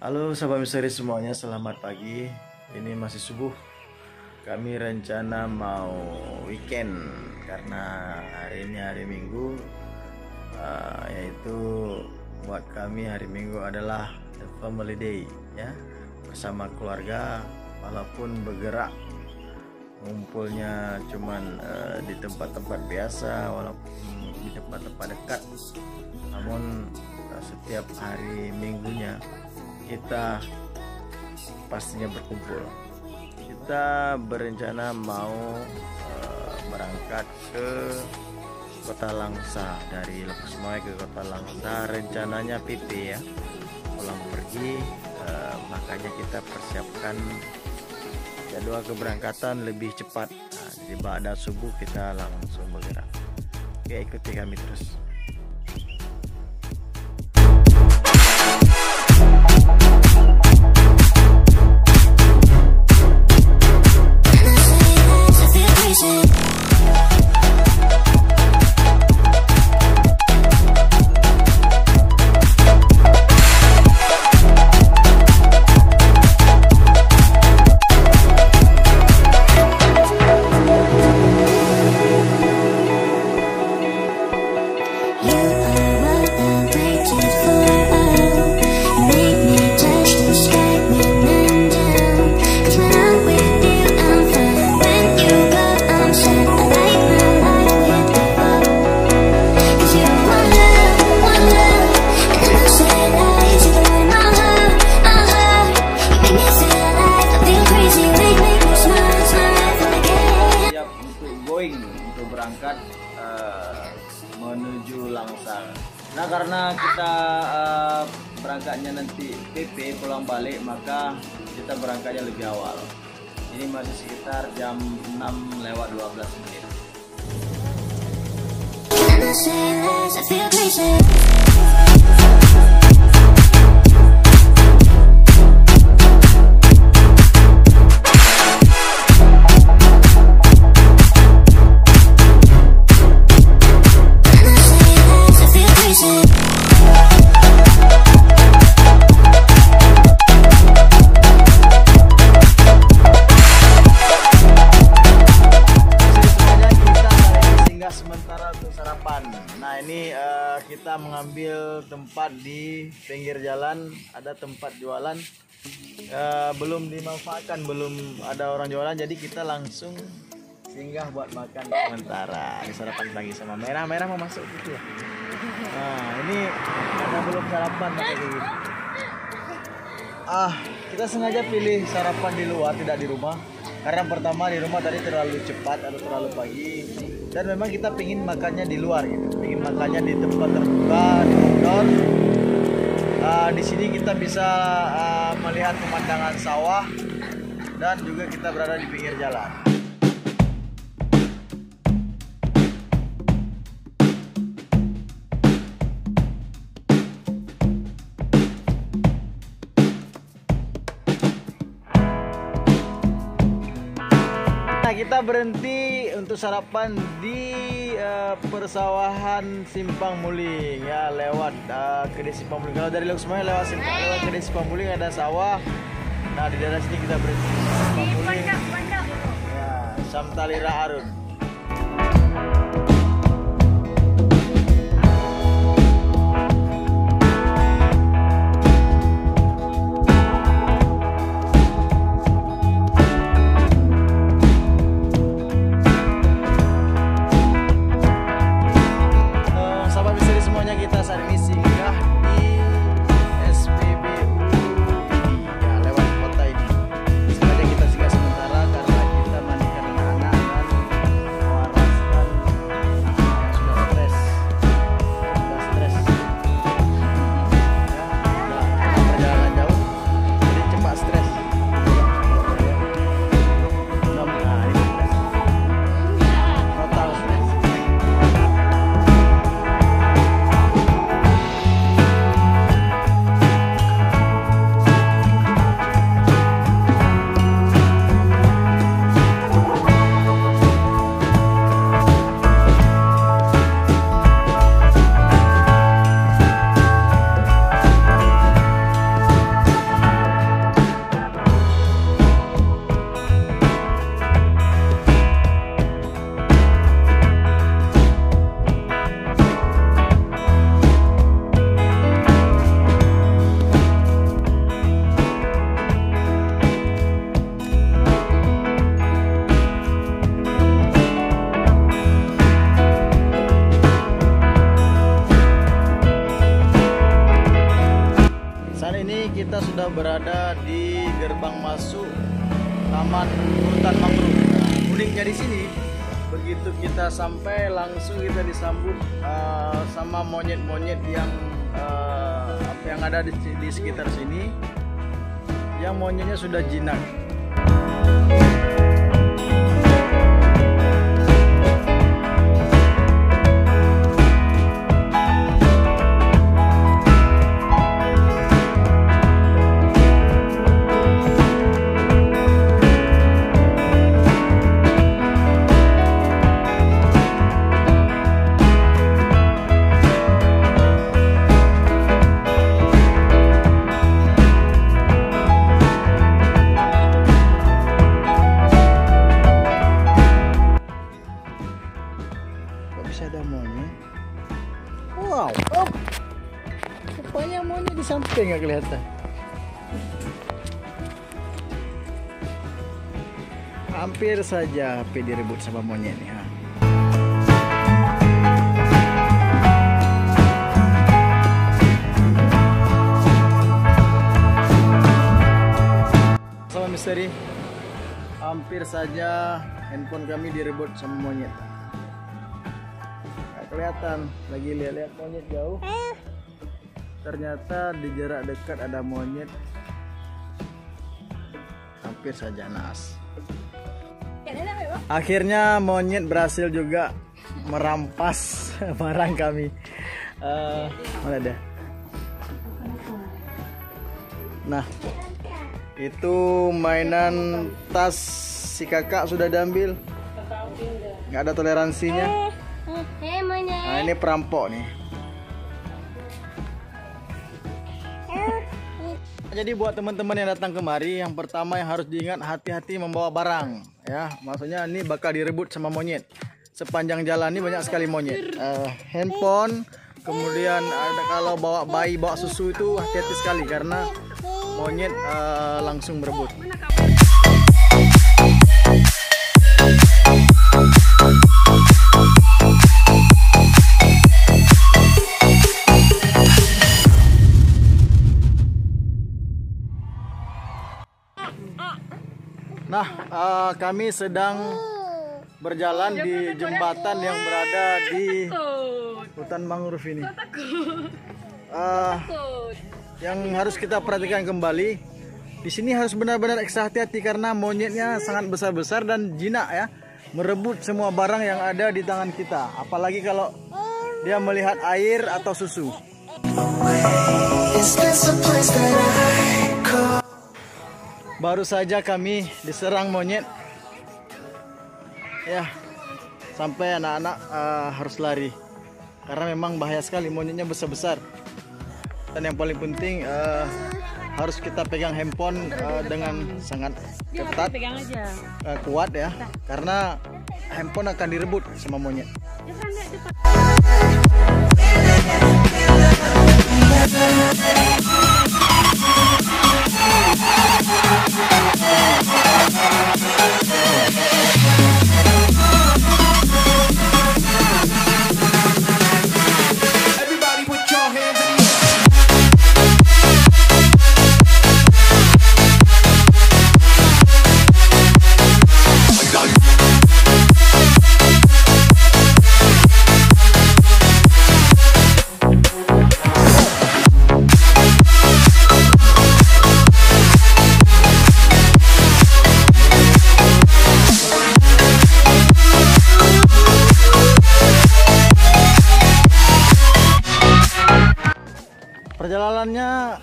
Halo sahabat misteri semuanya, selamat pagi. Ini masih subuh. Kami rencana mau weekend karena hari ini hari Minggu, yaitu buat kami hari Minggu adalah family day ya, bersama keluarga. Walaupun bergerak ngumpulnya cuman di tempat-tempat biasa, walaupun di tempat-tempat dekat, namun setiap hari Minggunya kita pastinya berkumpul. Kita berencana mau berangkat ke Kota Langsa, dari Lepus Mawai ke Kota Langsa. Rencananya PP ya, pulang pergi, makanya kita persiapkan jadwal keberangkatan lebih cepat. Jadi pada subuh kita langsung bergerak. Oke, ikuti kami terus. Untuk berangkat menuju Langsa. Nah, karena kita berangkatnya nanti PP pulang balik, maka kita berangkatnya lebih awal. Ini masih sekitar jam 6:12. Sementara untuk sarapan. Nah, ini kita mengambil tempat di pinggir jalan, ada tempat jualan, belum dimanfaatkan, belum ada orang jualan, jadi kita langsung singgah buat makan sementara. Ini sarapan pagi sama merah mau masuk gitu ya. Nah, ini karena belum sarapan kayak gini. Kita sengaja pilih sarapan di luar, tidak di rumah. Karena pertama di rumah tadi terlalu cepat atau terlalu pagi, dan memang kita pingin makannya di luar gitu, pingin makannya di tempat terbuka, di outdoor. Di sini kita bisa melihat pemandangan sawah dan juga kita berada di pinggir jalan. Nah, kita berhenti untuk sarapan di persawahan Simpang Muling ya, lewat Kedai Simpang Muling. Kalau dari Lepus Mawai lewat Kedai Simpang Muling ada sawah. Nah, di daerah sini kita berhenti di Simpang Muling. Ya, Samtalira Arun. Kita saat ini singgah di SPBU ya, lewat kota ini. Sengaja kita singgah sementara karena kita mandikan anak-anak dan berada di gerbang masuk Taman Hutan Mangrove. Nah, uniknya di sini, begitu kita sampai langsung kita disambut sama monyet-monyet yang ada di sekitar sini, yang monyetnya sudah jinak. Bisa ada monyet. Wow, oh, rupanya monyet di samping nggak kelihatan. Hampir saja HP direbut sama monyet nih. Sama misteri, hampir saja handphone kami direbut sama monyet. Kelihatan lagi lihat-lihat monyet jauh, ternyata di jarak dekat ada monyet, hampir saja naas. Akhirnya monyet berhasil juga merampas barang kami. Mana ada? Nah, itu mainan tas si kakak sudah diambil, nggak ada toleransinya. Nah, ini perampok nih. Jadi buat teman-teman yang datang kemari, yang pertama yang harus diingat, hati-hati membawa barang ya. Maksudnya ini bakal direbut sama monyet. Sepanjang jalan ini banyak sekali monyet. Handphone, kemudian ada kalau bawa bayi, bawa susu itu hati-hati sekali karena monyet langsung berebut. Nah, kami sedang berjalan di jembatan yang berada di hutan mangrove ini. Yang harus kita perhatikan kembali, di sini harus benar-benar ekstra hati-hati karena monyetnya sangat besar-besar dan jinak ya, merebut semua barang yang ada di tangan kita. Apalagi kalau dia melihat air atau susu. Baru saja kami diserang monyet, ya, sampai anak-anak harus lari karena memang bahaya sekali, monyetnya besar-besar. Dan yang paling penting harus kita pegang handphone dengan sangat ketat, kuat ya, karena handphone akan direbut sama monyet. Perjalanannya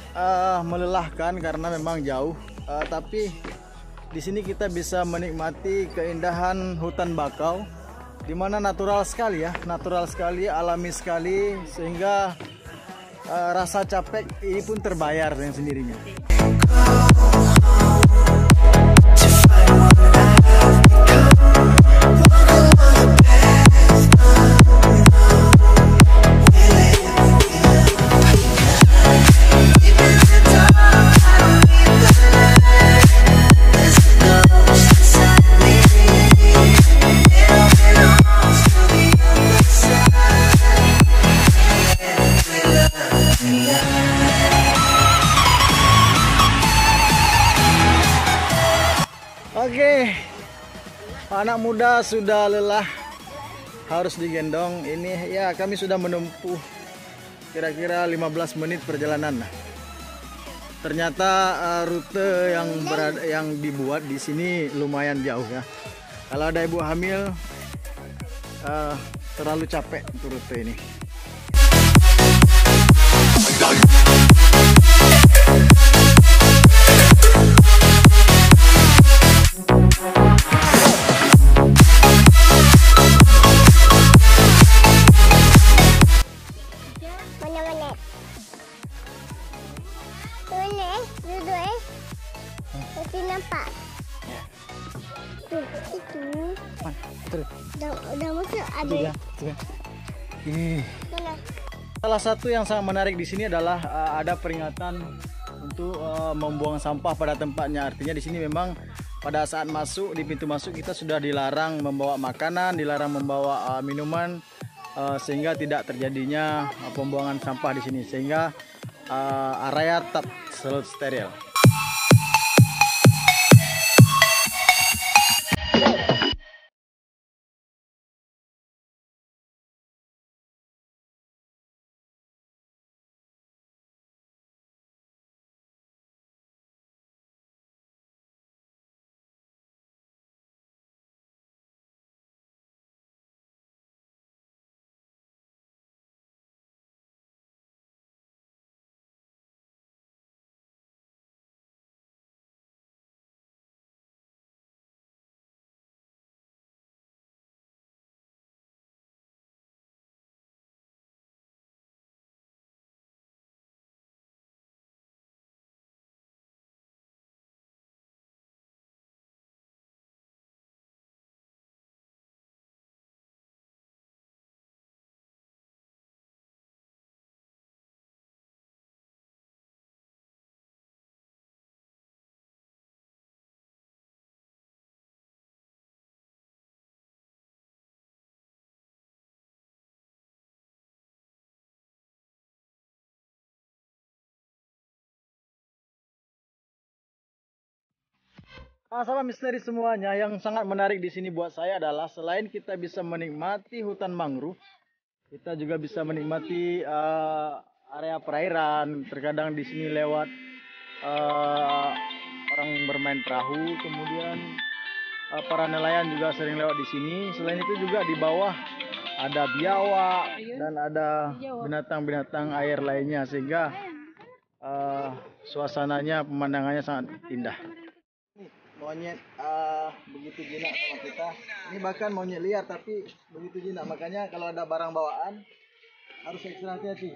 melelahkan karena memang jauh, tapi di sini kita bisa menikmati keindahan hutan bakau, di mana natural sekali ya, natural sekali, alami sekali, sehingga rasa capek ini pun terbayar dengan sendirinya. Anak muda sudah lelah, harus digendong. Ini ya kami sudah menempuh kira-kira 15 menit perjalanan. Ternyata rute yang dibuat di sini lumayan jauh ya. Kalau ada ibu hamil terlalu capek untuk rute ini. Nampak itu udah masuk ada mana? Salah satu yang sangat menarik di sini adalah ada peringatan untuk membuang sampah pada tempatnya. Artinya di sini memang pada saat masuk di pintu masuk kita sudah dilarang membawa makanan, dilarang membawa minuman, sehingga tidak terjadinya pembuangan sampah di sini, sehingga area tetap selalu steril. Sahabat misteri semuanya, yang sangat menarik di sini buat saya adalah selain kita bisa menikmati hutan mangrove, kita juga bisa menikmati area perairan. Terkadang di sini lewat orang bermain perahu, kemudian para nelayan juga sering lewat di sini. Selain itu juga di bawah ada biawak dan ada binatang-binatang air lainnya, sehingga suasananya, pemandangannya sangat indah. Monyet begitu jinak sama kita. Ini bahkan monyet liar tapi begitu jinak. Makanya kalau ada barang bawaan harus ekstra hati-hati.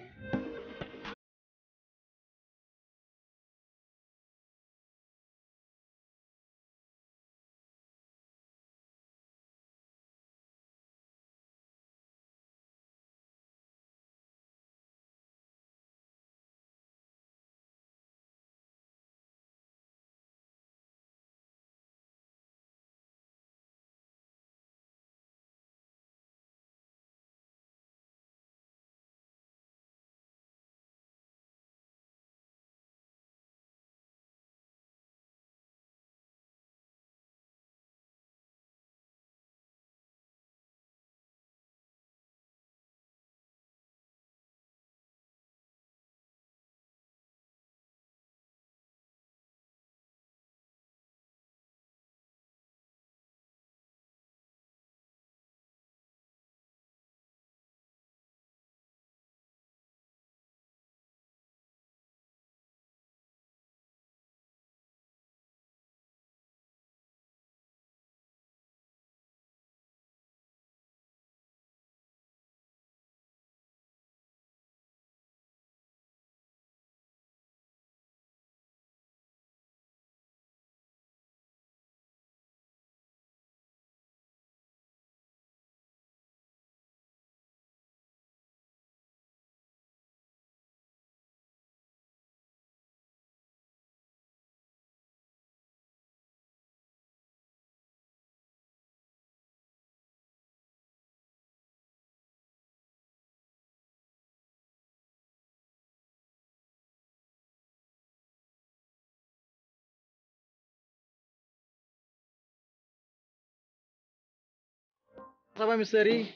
Sahabat misteri,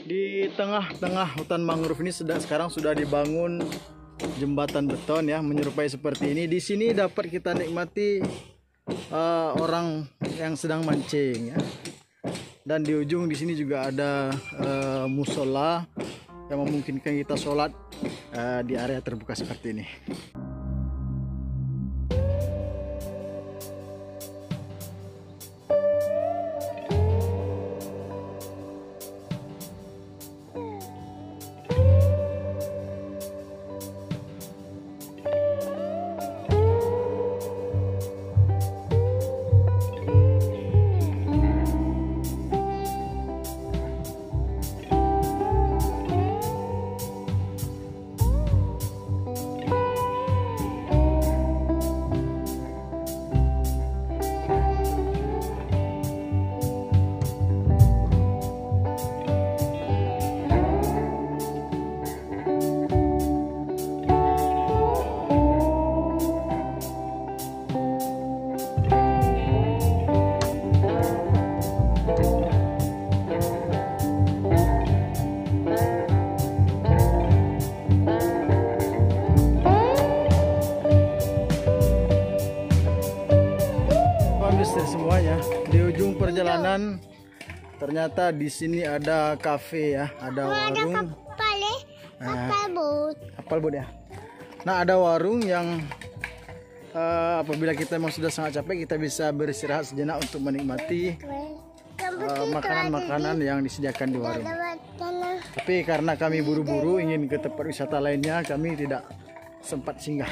di tengah-tengah hutan mangrove ini sekarang sudah dibangun jembatan beton ya, menyerupai seperti ini. Di sini dapat kita nikmati orang yang sedang mancing ya. Dan di ujung di sini juga ada musola yang memungkinkan kita sholat di area terbuka seperti ini. Semuanya di ujung perjalanan ternyata di sini ada kafe ya, ada warung. Kapal boat ya. Nah, ada warung yang apabila kita memang sudah sangat capek, kita bisa beristirahat sejenak untuk menikmati makanan-makanan yang disediakan di warung. Tapi karena kami buru-buru ingin ke tempat wisata lainnya, kami tidak sempat singgah.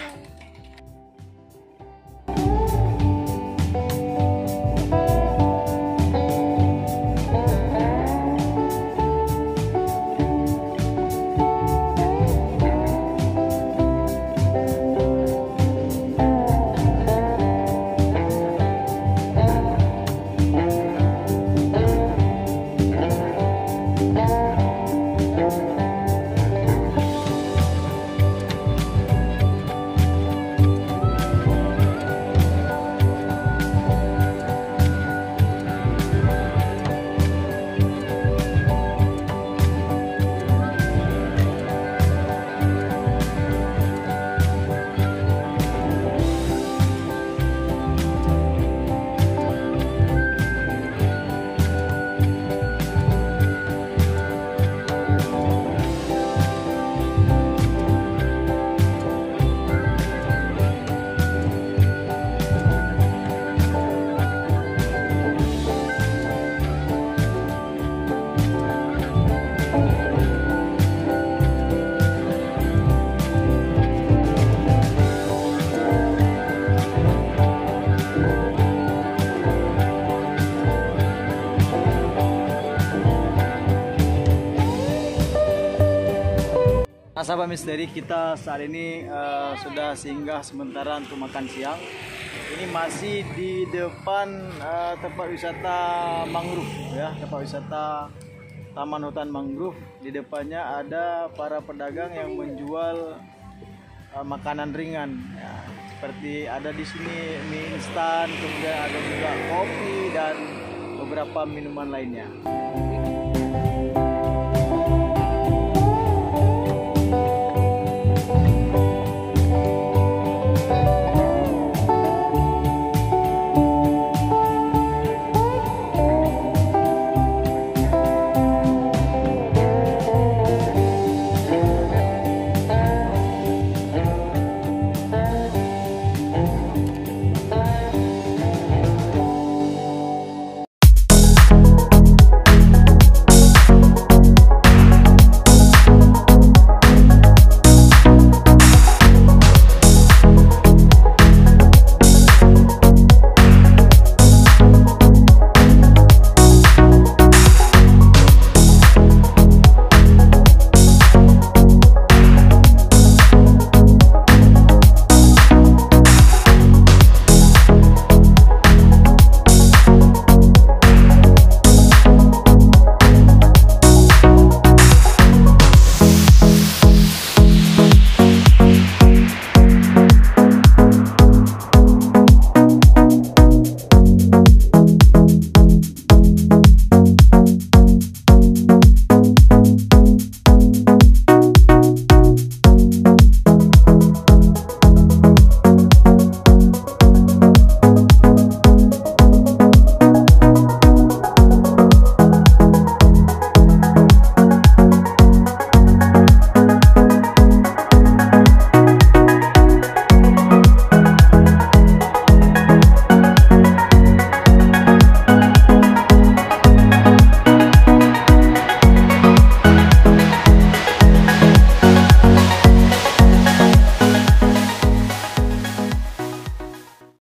Nah, sahabat misteri, kita saat ini sudah singgah sementara untuk makan siang. Ini masih di depan tempat wisata mangrove ya, tempat wisata Taman Hutan Mangrove. Di depannya ada para pedagang yang menjual makanan ringan ya, seperti ada di sini mie instan, kemudian ada juga kopi dan beberapa minuman lainnya.